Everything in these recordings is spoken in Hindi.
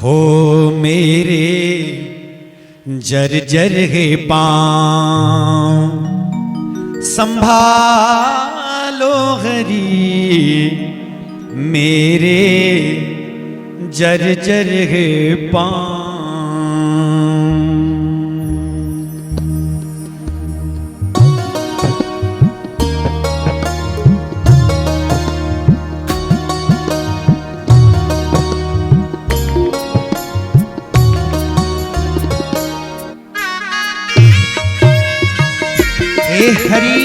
हो मेरे जर्जर है पाँव संभालो हरी, मेरे जर्जर है पाँव। हे हरि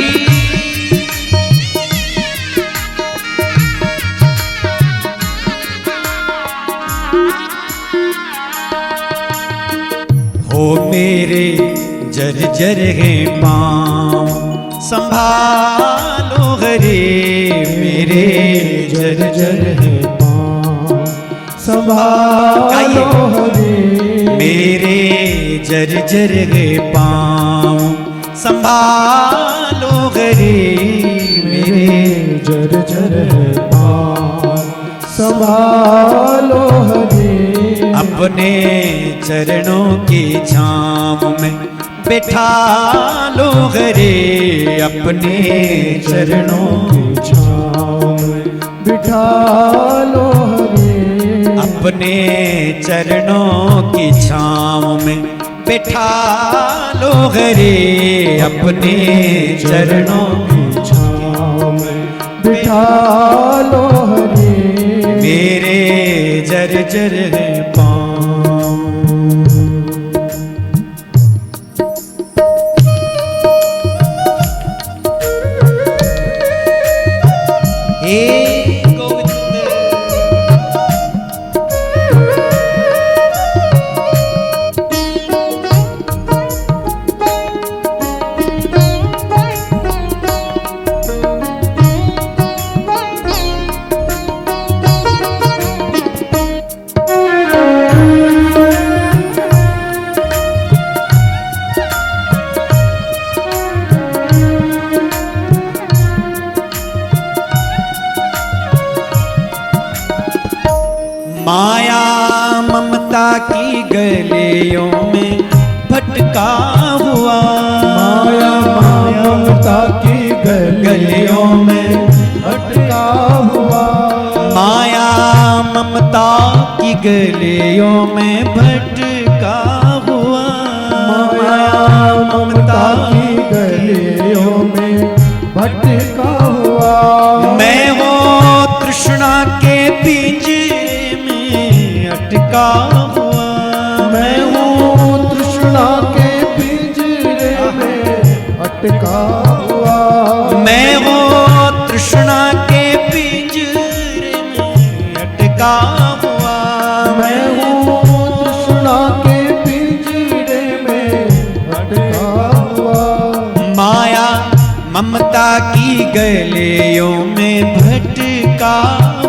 हो मेरे जर्जर है पाँव संभालो हरे, मेरे जर्जर है पाँव संभालो हरे, मेरे जर्जर है पाँव संभालो हरे, मेरे जर्जर है पाँव संभालो हरे। अपने चरणों की छाँव में बैठा लो हरे, अपने चरणों की छाँव में बिठा लो हरे, अपने चरणों की छाँव में बैठा लो हरे, अपने चरणों की छाँव में बिठा लो हरे, मेरे जर्जर है पाँव। हे गोविंद माया ममता की गलियों में भटका हुआ, माया ममता की गलियों में भटका हुआ, माया ममता की गलियों में भटका हुआ, माया ममता की गलियों में भटका हुआ। मैं वो तृष्णा के पिंजरे में अटका हुआ, मैं हूँ तृष्णा के पिंजरे में अटका हुआ, मैं वो तृष्णा के पिंजरे में अटका हुआ, मैं हूँ तृष्णा के पिंजरे में अटका हुआ। माया ममता की गलियों में भटका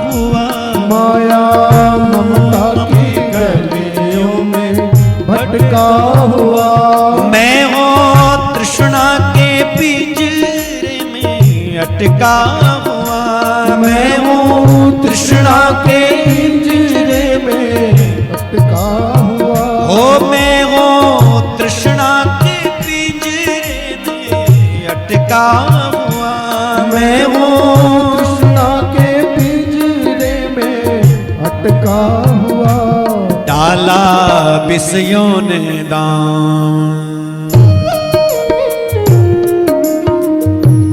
हुआ, माया ममता की गलियों में भटका हुआ, मैं वो तृष्णा के पिंजरे में अटका हुआ, मैं हूँ तृष्णा के पिंजरे में अटका हुआ। हो मैं वो तृष्णा के पिंजरे में अटका हुआ, मैं हूँ तृष्णा के पिंजरे में अटका हुआ। डाला विषयों ने दाम,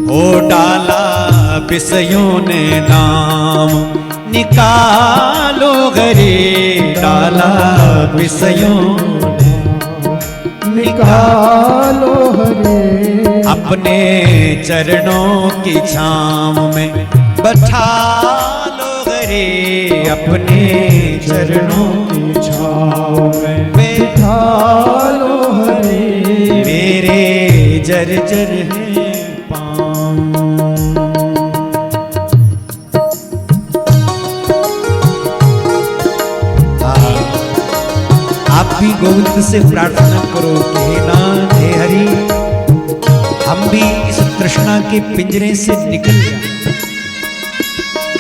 हो डाला विषयों ने दाम निकालो हरे, डाला विषयों ने निकालो हरे, अपने चरणों की छाँव में बैठा लो हरे, अपने चरणों की छाँव में बैठा लो हरे, मेरे जर्जर है पाँव। आप भी गोविंद से प्रार्थना करो कि हे नाथ हे हरि, हम भी इस तृष्णा के पिंजरे से निकल जाए,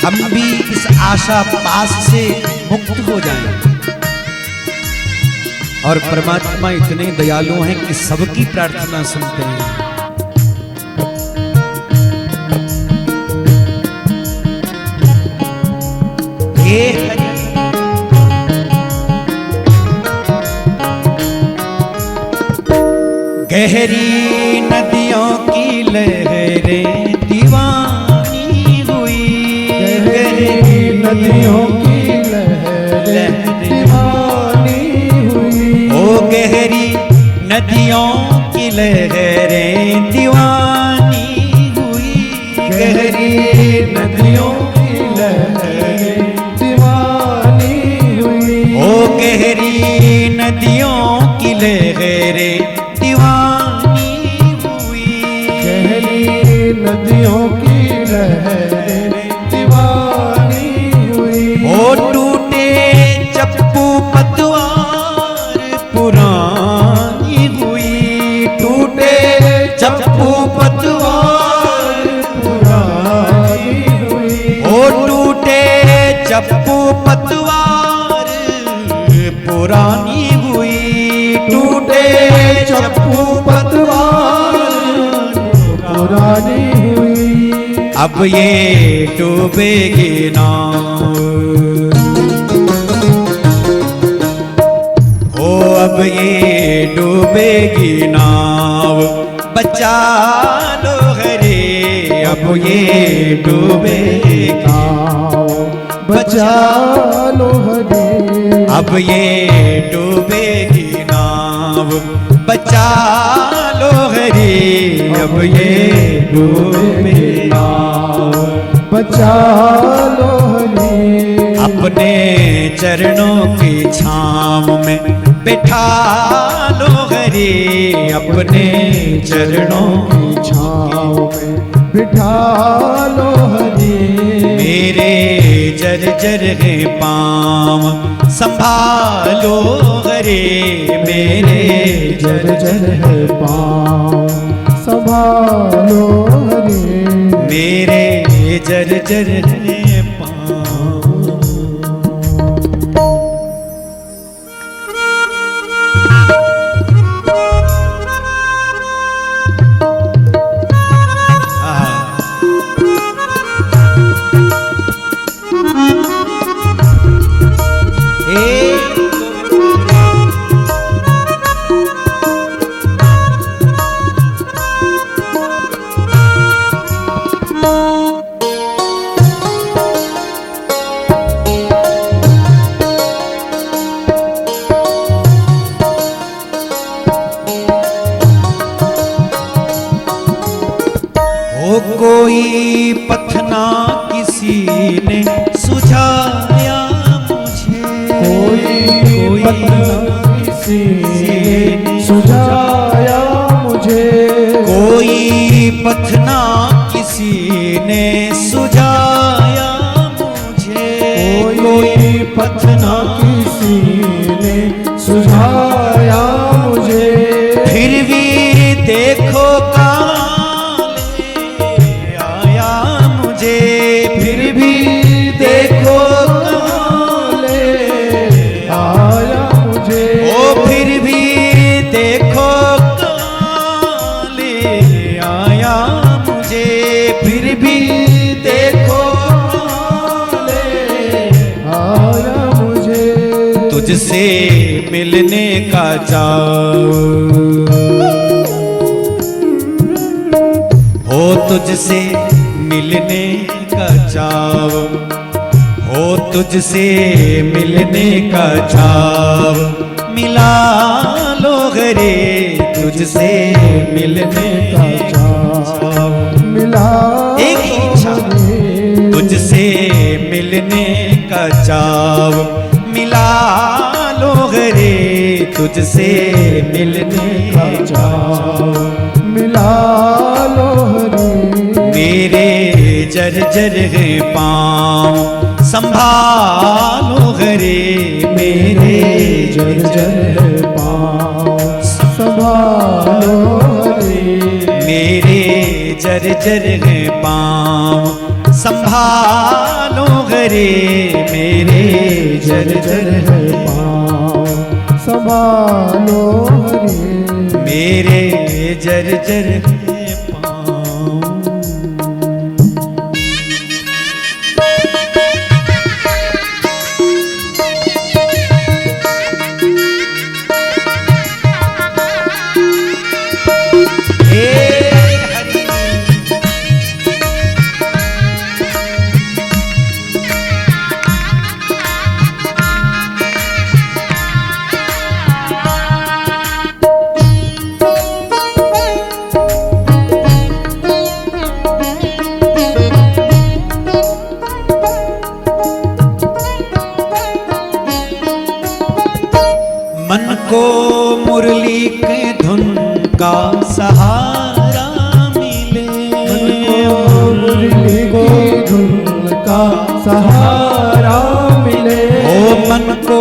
हम भी इस आशा पास से मुक्त हो जाएं। और परमात्मा इतने दयालु हैं कि सबकी प्रार्थना सुनते हैं। हे हरि गहरी नदियों की लहरें दीवानी हुई, गहरी नदियों की लहरें दीवानी हुई। ओ गहरी नदियों की लहरें दीवानी हुई, गहरी नदियों की लहरें दीवानी हुई। ओ गहरी नदियों की लहरें दीवानी हुई, गहरी नदियों की लहरें दीवानी हुई। ओ टूटे चप्पू पतवार पुरानी हुई, टूटे चप्पू पतवार पुरानी हुई। ओ टूटे चप्पू पतवार पुरानी हुई, टूटे चप्पू पतवार पुरानी हुई। अब ये डूबेगी नाव, ओ अब ये डूबेगी नाव, बचा लो हरे, अब ये डूबेगी नाव बचा लो हरे। अब ये डूबेगी नाव, बचा लो हरे, अब ये डूबेगी नाव, बचा लो हरे। अपने चरणों की छाँव में बिठा लो हरे, अपने चरणों की छाँव में बिठा लो हरे। मेरे जर्जर है पाँव संभालो हरे, मेरे जर्जर है पाँव संभालो हरे। मेरे जर्जर है पाँव। कोई पथना किसी ने सुझाया मुझे, कोई पथना किसी ने सुझाया मुझे। कोई पथना किसी ने सुझाया मुझे, कोई पथना किसी ने सुझाया मुझे। फिर भी देखो फिर भी देखो ले आया मुझे। ओ फिर भी देखो ले आया मुझे, फिर भी देखो ले आया मुझे। तुझसे मिलने का चाव हो, तुझसे मिलने का चाव हो, तुझसे मिलने का चाव, मिला लो हरे, तुझसे मिलने का चाव, मिला एक ही इच्छा, तुझसे मिलने का चाव, मिला लो हरे, तुझसे मिलने का चाव, मिला लो हरे। मेरे जर्जर है पाँव संभालो हरे, मेरे जर्जर है पाँव संभालो हरे। मेरे जर्जर है पाँव संभालो हरे मेरे जर्जर है पाँव संभालो हरे मेरे जर्जर है पाँव। मन को मुरली के धुन का सहारा मिले, मन को मुरली की धुन का सहारा मिले। ओ मन को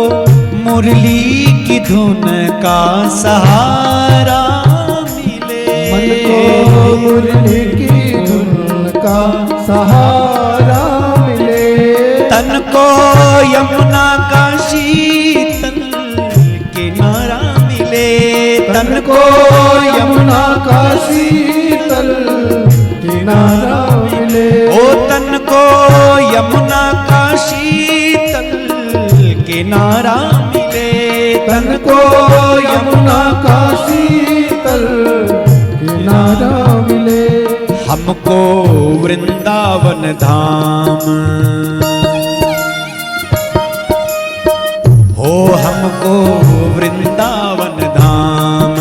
मुरली की धुन का सहारा मिले, मन को मुरली की धुन का सहारा मिले। तन को यमुना का शीतल किनारा मिले, तन को यमुना का शीतल किनारा मिले। ओ तन को यमुना का शीतल किनारा मिले, तन को यमुना का शीतल किनारा मिले। हमको वृंदावन धाम हो, हमको वृंदावन धाम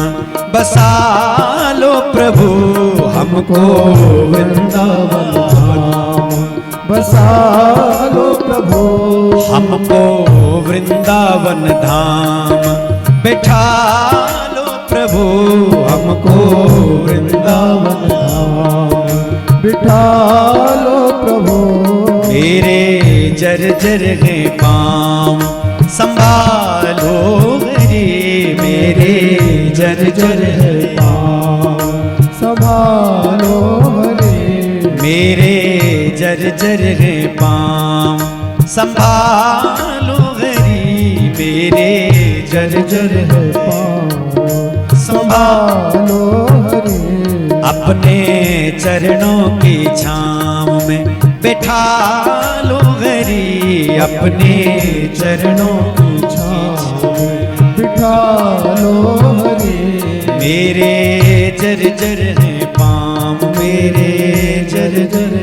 बसा लो प्रभु, हमको वृंदावन धाम बसा लो प्रभु। हमको वृंदावन धाम बैठा लो प्रभु, हमको वृंदावन धाम बिठा लो प्रभु। मेरे जर्जर है पाँव संभालो हरे मेरे जर्जर है पाँव संभालो हरे मेरे जर्जर है पाँव संभालो हरी मेरे जर्जर है पाँव संभालो हरे। अपने चरणों की छाँव में बैठा लो हरी, अपने चरणों की छाँव में बिठा लो हरे मेरे जर्जर है पाँव मेरे जर्जर